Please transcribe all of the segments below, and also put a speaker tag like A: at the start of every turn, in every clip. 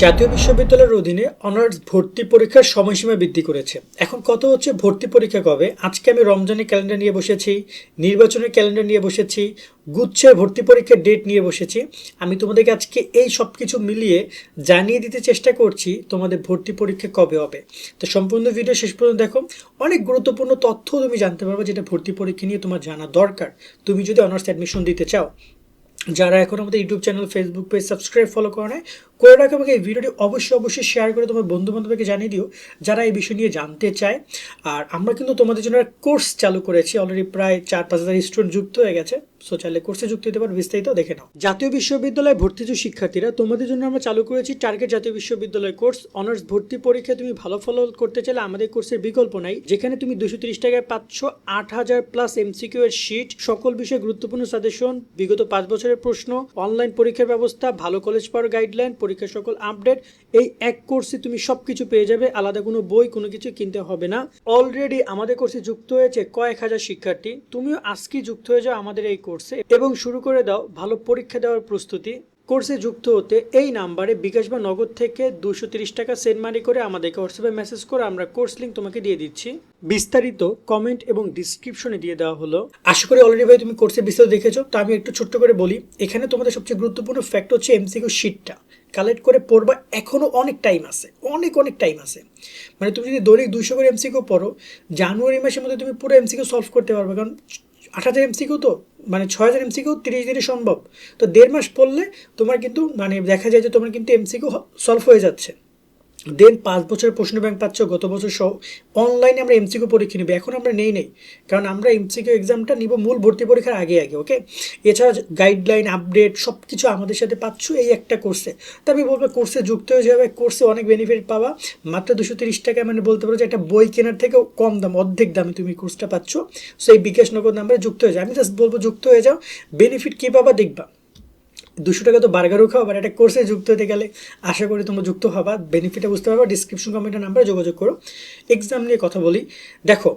A: জাতীয় বিশ্ববিদ্যালয়ের অধীনে অনার্স ভর্তি পরীক্ষার সময়সীমা বৃদ্ধি করেছে। এখন কত হচ্ছে ভর্তি পরীক্ষা কবে? আজকে আমি রমজানের ক্যালেন্ডার নিয়ে বসেছি, নির্বাচনের ক্যালেন্ডার নিয়ে বসেছি, গুচ্ছের ভর্তি পরীক্ষার ডেট নিয়ে বসেছি। আমি তোমাদেরকে আজকে এই সব কিছু মিলিয়ে জানিয়ে দিতে চেষ্টা করছি তোমাদের ভর্তি পরীক্ষা কবে হবে। তো সম্পূর্ণ ভিডিও শেষ পর্যন্ত দেখো, অনেক গুরুত্বপূর্ণ তথ্য তুমি জানতে পারবে যেটা ভর্তি পরীক্ষা নিয়ে তোমার জানা দরকার তুমি যদি অনার্স অ্যাডমিশন দিতে চাও। যারা এখন আমাদের YouTube channel, Facebook page subscribe follow করে রাখো এবং এই ভিডিওটি অবশ্যই শেয়ার করে তোমার বন্ধু বান্ধবকে জানিয়ে দিও যারা এই বিষয় নিয়ে জানতে চায়। আর আমরা কিন্তু তোমাদের জন্য একটা কোর্স চালু করেছি, অলরেডি প্রায় 4-5 হাজার স্টুডেন্ট যুক্ত হয়ে গেছে। সো চাইলে কোর্সে যুক্ত হতে পারো, বিস্তারিত দেখে নাও। জাতীয় বিশ্ববিদ্যালয়ে ভর্তি যে শিক্ষার্থীরা, তোমাদের জন্য আমরা চালু করেছি টার্গেট জাতীয় বিশ্ববিদ্যালয় কোর্স। অনার্স ভর্তি পরীক্ষায় তুমি ভালো ফল করতে চাইলে আমাদের কোর্সের বিকল্প নাই, যেখানে তুমি 230 টাকায় পাচ্ছ 8,000 প্লাস এমসিকিউ এর শিট, সকল বিষয়ে গুরুত্বপূর্ণ সাজেশন, বিগত 5 বছরের প্রশ্ন, অনলাইন পরীক্ষার ব্যবস্থা, ভালো কলেজ পাওয়ার গাইডলাইন, পরীক্ষার সকল আপডেট। এই এক কোর্সে তুমি সবকিছু পেয়ে যাবে, আলাদা কোনো বই কোনো কিছু কিনতে হবে না। অলরেডি আমাদের কোর্সে যুক্ত হয়েছে কয়েক হাজার শিক্ষার্থী। তুমিও আজকেই যুক্ত হয়ে যাও আমাদের এই কোর্সে এবং শুরু করে দাও ভালো পরীক্ষা দেওয়ার প্রস্তুতি। কোর্সে যুক্ত হতে এই নাম্বারে বিকাশ বা নগদ থেকে 230 টাকা সেন্ড মানি করে আমাদেরকে হোয়াটসঅ্যাপে মেসেজ করে আমরা কোর্স লিঙ্ক তোমাকে দিয়ে দিচ্ছি। বিস্তারিত কমেন্ট এবং ডিসক্রিপশনে দিয়ে দেওয়া হলো। আশা করি অলরেডি ভাই তুমি কোর্সে বিস্তারিত দেখেছো। তো আমি একটু ছোট্ট করে বলি, এখানে তোমাদের সবচেয়ে গুরুত্বপূর্ণ ফ্যাক্ট হচ্ছে এমসিকিউ শিটটা কালেক্ট করে পড়বা। এখনো অনেক টাইম আছে, অনেক টাইম আছে। মানে তুমি যদি দৈনিক 200 করে এমসিকিউ পড়ো, জানুয়ারি মাসের মধ্যে তুমি পুরো এমসিকিউ সলভ করতে পারবে। কারণ 8,000 এমসিকিউ, তো মানে 6,000 এমসিকিউ 30 দিনে সম্ভব। তো 1.5 মাস পড়লে তোমার কিন্তু মানে দেখা যায় যে তোমার কিন্তু এমসিকিউ সলভ হয়ে যাচ্ছে। দেন 5 বছরের প্রশ্ন ব্যাংক পাচ্ছ গত বছর সহ। অনলাইনে আমরা এমসিকিউ পরীক্ষা নিব, এখন আমরা নেই, কারণ আমরা এমসিকিউ এক্সামটা নিব মূল ভর্তি পরীক্ষার আগে। ওকে, এছাড়া গাইডলাইন আপডেট সব কিছু আমাদের সাথে পাচ্ছ এই একটা কোর্সে। তো আমি বলবো কোর্সে যুক্ত হয়ে যাবে, কোর্সে অনেক বেনিফিট পাবা। মাত্র 230 টাকায়, মানে বলতে পারো যে একটা বই কেনার থেকেও কম দাম, অর্ধেক দামে তুমি কোর্সটা পাচ্ছ। সো এই বিকাশ নগদ নাম্বারে যুক্ত হয়ে যাও। আমি জাস্ট বলবো যুক্ত হয়ে যাও, বেনিফিট কী পাবা দেখবা। 200 টাকা তো বার্গারও খাও, বাট একটা কোর্সে যুক্ত হতে গেলে আশা করি তোমরা যুক্ত হবা, বেনিফিটটা বুঝতে পারবা। ডিসক্রিপশন কমেন্টের নাম্বারে যোগাযোগ করো। এক্সাম নিয়ে কথা বলি। দেখো,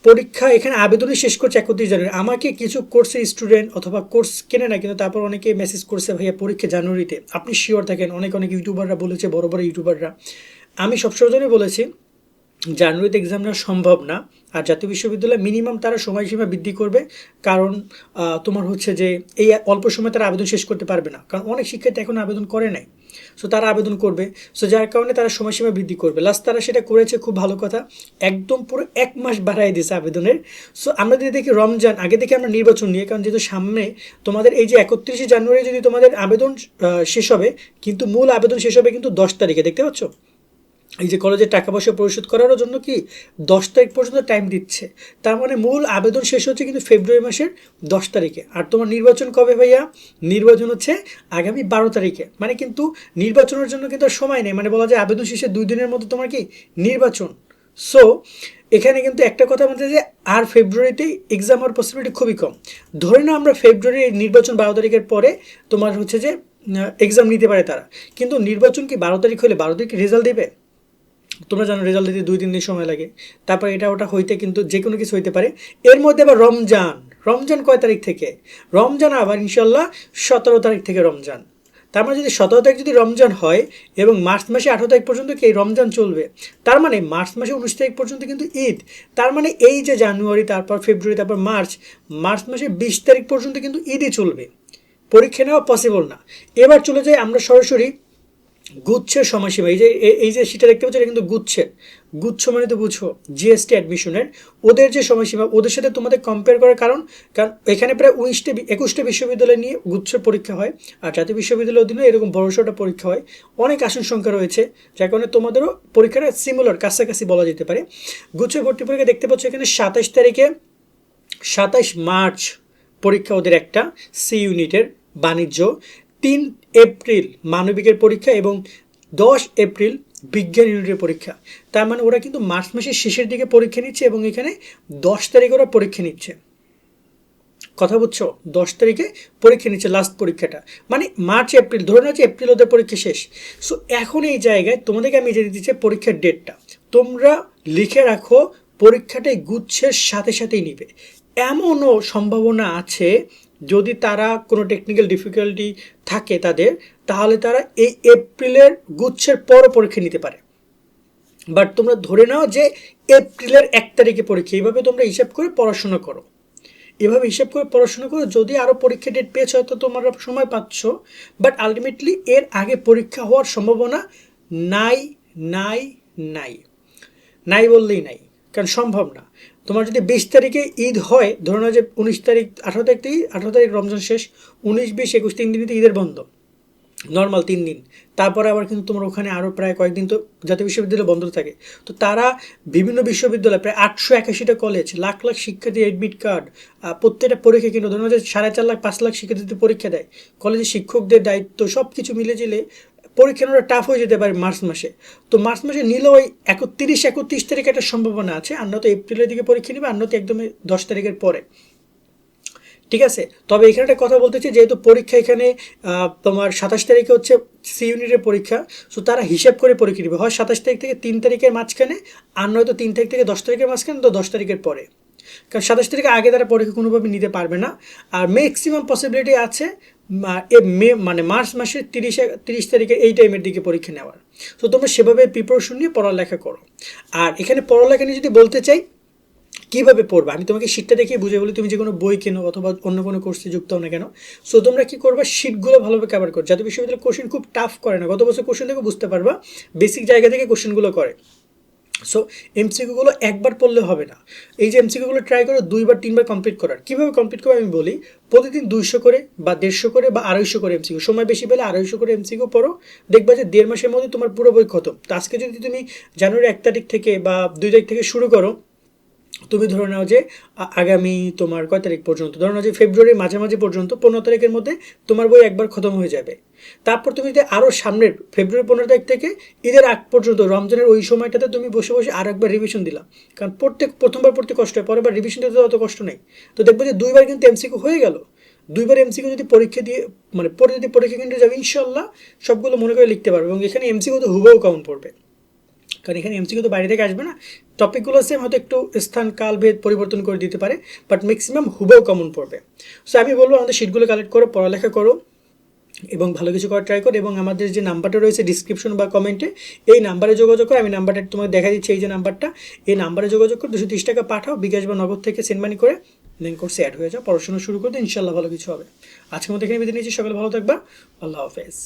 A: পরীক্ষা এখানে আবেদনই শেষ করছে 31 জানুয়ারি। আমাকে কিছু কোর্সের স্টুডেন্ট অথবা কোর্স কেনে না, কিন্তু তারপর অনেকে মেসেজ করছে ভাইয়া পরীক্ষা জানুয়ারিতে, আপনি শিওর থাকেন? অনেক ইউটিউবাররা বলেছে, বড় ইউটিউবাররা। আমি সবসময় বলেছি জানুয়ারিতে এক্সাম নেওয়া সম্ভব না। আর জাতীয় বিশ্ববিদ্যালয় মিনিমাম তারা সময়সীমা বৃদ্ধি করবে, কারণ তোমার হচ্ছে যে এই অল্প সময় তারা আবেদন শেষ করতে পারবে না, কারণ অনেক শিক্ষার্থী এখন আবেদন করে নাই। সো তারা আবেদন করবে, সো যার কারণে তারা সময়সীমা বৃদ্ধি করবে। লাস্ট তারা সেটা করেছে, খুব ভালো কথা, একদম পুরো 1 মাস বাড়াই দিয়েছে আবেদনের। সো আমরা যদি দেখি রমজান, আগে দেখি আমরা নির্বাচন নিয়ে, কারণ যেহেতু সামনে তোমাদের এই যে 31 জানুয়ারি যদি তোমাদের আবেদন শেষ হবে, কিন্তু মূল আবেদন শেষ হবে কিন্তু 10 তারিখে, দেখতে পাচ্ছ? এই যে কলেজের টাকা পয়সা পরিশোধ করার জন্য কি 10 তারিখ পর্যন্ত টাইম দিচ্ছে। তার মানে মূল আবেদন শেষ হচ্ছে কিন্তু ফেব্রুয়ারি মাসের 10 তারিখে। আর তোমার নির্বাচন কবে ভাইয়া? নির্বাচন হচ্ছে আগামী 12 তারিখে। মানে কিন্তু নির্বাচনের জন্য কিন্তু আর সময় নেই, মানে বলা যায় আবেদন শেষে 2 দিনের মধ্যে তোমার কি নির্বাচন। সো এখানে কিন্তু একটা কথা বলতে যে আর ফেব্রুয়ারিতেই এক্সাম হওয়ার পসিবিলিটি খুবই কম। ধরে না আমরা ফেব্রুয়ারির নির্বাচন 12 তারিখের পরে তোমার হচ্ছে যে এক্সাম নিতে পারে তারা, কিন্তু নির্বাচন কি 12 তারিখ হলে 12 তারিখে রেজাল্ট দেবে? তোমরা জানো রেজাল্ট দিতে 2-3 দিন সময় লাগে। তারপর এটা ওটা হইতে কিন্তু যে কোনো কিছু হইতে পারে। এর মধ্যে আবার রমজান কয় তারিখ থেকে? রমজান আবার ইনশাল্লাহ 17 তারিখ থেকে রমজান। তার মানে যদি 17 তারিখ যদি রমজান হয় এবং মার্চ মাসে 18 তারিখ পর্যন্ত কি এই রমজান চলবে, তার মানে মার্চ মাসে 19 তারিখ পর্যন্ত কিন্তু ঈদ। তার মানে এই যে জানুয়ারি, তারপর ফেব্রুয়ারি, তারপর মার্চ মাসে 20 তারিখ পর্যন্ত কিন্তু ঈদই চলবে, পরীক্ষা নেওয়া পসিবল না। এবার চলে যাই আমরা সরাসরি গুচ্ছের সময়সীমা। এই যে সেটা দেখতে পাচ্ছ, এটা কিন্তু গুচ্ছ মানে তো বুঝো জিএসটি অ্যাডমিশনের ওদের যে সময়সীমা, ওদের সাথে তোমাদের কম্পেয়ার করার কারণ এখানে প্রায় 21টা বিশ্ববিদ্যালয় নিয়ে গুচ্ছের পরীক্ষা হয়। আর জাতীয় বিশ্ববিদ্যালয়ের অধীনে এরকম বড়সড়টা পরীক্ষা হয়, অনেক আসন সংখ্যা রয়েছে, যার কারণে তোমাদেরও পরীক্ষাটা সিমিলার, কাছাকাছি বলা যেতে পারে। গুচ্ছের ভর্তি পরীক্ষা দেখতে পাচ্ছ এখানে 27 তারিখে, 27 মার্চ পরীক্ষা ওদের একটা সি ইউনিটের বাণিজ্য, 3 এপ্রিল মানবিকের পরীক্ষা এবং 10 এপ্রিল বিজ্ঞান ইউনিটের পরীক্ষা। তার মানে ওরা কিন্তু মার্চ মাসের শেষের দিকে পরীক্ষা নিচ্ছে এবং এখানে 10 তারিখে ওরা পরীক্ষা নিচ্ছে। কথা বুঝছো? 10 তারিখে পরীক্ষা নিচ্ছে লাস্ট পরীক্ষাটা, মানে মার্চ এপ্রিল, ধরে নাও যে এপ্রিল ওদের পরীক্ষা শেষ। সো এখন এই জায়গায় তোমাদেরকে আমি জেনে দিচ্ছি পরীক্ষার ডেটটা, তোমরা লিখে রাখো, পরীক্ষাটাই গুচ্ছের সাথেই নিবে। এমনও সম্ভাবনা আছে যদি তারা কোনো টেকনিক্যাল ডিফিকাল্টি থাকে তাদের, তাহলে তারা এই এপ্রিলের গুচ্ছের পরও পরীক্ষা নিতে পারে। বাট তোমরা ধরে নাও যে এপ্রিলের 1 তারিখে পরীক্ষা, এইভাবে তোমরা হিসাব করে পড়াশোনা করো, এভাবে হিসাব করে পড়াশোনা করো। যদি আরও পরীক্ষা ডেট পেয়েছ হয়তো তোমরা সময় পাচ্ছ, বাট আলটিমেটলি এর আগে পরীক্ষা হওয়ার সম্ভাবনা নাই নাই নাই নাই বললেই নাই, কারণ সম্ভব না। তোমার যদি 20 তারিখে ঈদ হয়, ধরে নাও যে 19 তারিখ 18 তারিখ থেকে 18 তারিখ রমজান শেষ, 19, 20, 21 3 দিনই তো ঈদের বন্ধ, নর্মাল 3 দিন। তারপরে আবার কিন্তু তোমার ওখানে আরও প্রায় কয়েকদিন তো জাতীয় বিশ্ববিদ্যালয় বন্ধ থাকে। তো তারা বিভিন্ন বিশ্ববিদ্যালয় প্রায় 881টা কলেজ, লাখ লাখ শিক্ষার্থী অ্যাডমিট কার্ড, প্রত্যেকটা পরীক্ষা কিন্তু ধরুন যে 4.5 লাখ 5 লাখ শিক্ষার্থী পরীক্ষা দেয়, কলেজের শিক্ষকদের দায়িত্ব সব কিছু মিলে জিলে পরীক্ষা নেওয়া টাফ হয়ে যেতে পারে মার্চ মাসে। তো মার্চ মাসে নিলেও ওই 31 তারিখে একটা সম্ভাবনা আছে, আর নয়তো এপ্রিলের দিকে পরীক্ষা নেবে, আর নয়তো একদমই 10 তারিখের পরে। ঠিক আছে, তবে এখানে একটা কথা বলতে চাই, যেহেতু পরীক্ষা এখানে তোমার 27 তারিখে হচ্ছে সি ইউনিটের পরীক্ষা, সো তারা হিসাব করে পরীক্ষা নেবে, হয় 27 তারিখ থেকে 3 তারিখের মাঝখানে, আর নয়তো 3 তারিখ থেকে 10 তারিখের মাঝখানে, তো 10 তারিখের পরে। কারণ 27 তারিখে আগে তারা পরীক্ষা কোনোভাবে নিতে পারবে না। আর ম্যাক্সিমাম পসিবিলিটি আছে মানে মার্চ মাসের 30 তারিখে এই টাইমের দিকে পরীক্ষা নেওয়ার। তো তোমরা সেভাবে প্রিপারেশন নিয়ে পড়ালেখা করো। আর এখানে পড়ালেখা নিয়ে যদি বলতে চাই কীভাবে পড়বে, আমি তোমাকে শীটটা দেখে বুঝে বলি, তুমি যে কোনো বই কেনো অথবা অন্য কোনো কোর্সে যুক্ত হও না কেন, সো তোমরা কী করবা, শীটগুলো ভালোভাবে কভার করো। জাতীয় বিশ্ববিদ্যালয়ের কোশ্চেন খুব টাফ করে না, গত বছর কোশ্চেন থেকে বুঝতে পারবা বেসিক জায়গা থেকে কোশ্চেনগুলো করে। সো এমসিকিউগুলো একবার পড়লে হবে না, এই যে এমসিকিউগুলো ট্রাই করো 2বার 3বার কমপ্লিট করার। কীভাবে কমপ্লিট করবে আমি বলি, প্রতিদিন 200 করে বা 150 করে বা 250 করে এমসিকিউ, সময় বেশি পেলে 250 করে এমসিকিউ পড়ো, দেখবা যে 1.5 মাসের মধ্যে তোমার পুরো বই খতম। তো আজকে যদি তুমি জানুয়ারি 1 তারিখ থেকে বা 2 তারিখ থেকে শুরু করো, তুমি ধরে নাও যে আগামী তোমার কয় তারিখ পর্যন্ত, ধরে নাও যে ফেব্রুয়ারির মাঝামাঝি পর্যন্ত 15 তারিখের মধ্যে তোমার বই একবার খতম হয়ে যাবে। তারপর তুমি যদি আরও সামনের ফেব্রুয়ারি 15 তারিখ থেকে ঈদের আগ পর্যন্ত রমজানের ওই সময়টাতে তুমি বসে বসে আর একবার রিভিশন দিলাম, কারণ প্রথমবার পড়তে কষ্ট হয়, পরেরবার রিভিশন দিতে অত কষ্ট নেই। তো দেখবো যে 2বার কিন্তু এমসিকিউ হয়ে গেল। 2বার এমসিকিউ যদি পরীক্ষা দিয়ে মানে পরে যদি পরীক্ষা কেন্দ্রে যাবে, ইনশাল্লাহ সবগুলো মনে করে লিখতে পারবে। এবং এখানে এমসিকিউ তো হুবহু কাউন্ট পড়বে, কারণ এখানে এমসিকিউ তো বাইরে থেকে আসবে না। টপিকগুলো সেম, হয়তো একটু স্থান কাল ভেদ পরিবর্তন করে দিতে পারে, বাট ম্যাক্সিমাম হুবহু কমন পড়বে। সো আমি বলবো আমাদের শিটগুলো কালেক্ট করো, পড়ালেখা করো এবং ভালো কিছু করার ট্রাই করো। এবং আমাদের যে নাম্বারটা রয়েছে ডিসক্রিপশন বা কমেন্টে, এই নাম্বারে যোগাযোগ করো। আমি নাম্বারটা তোমাকে দেখা দিচ্ছি, এই যে নাম্বারটা, এই নাম্বারে যোগাযোগ করো, 230 টাকা পাঠাও বিকাশ বা নগদ থেকে সেন্ড মানি করে, দেন কোর্সে অ্যাড হয়ে যাও, পড়াশোনা শুরু করে দিও, ইনশাল্লাহ ভালো কিছু হবে। আজকের মতো এখানে বিদায় নিচ্ছি, সকালে ভালো থাকবা, আল্লাহ হাফেজ।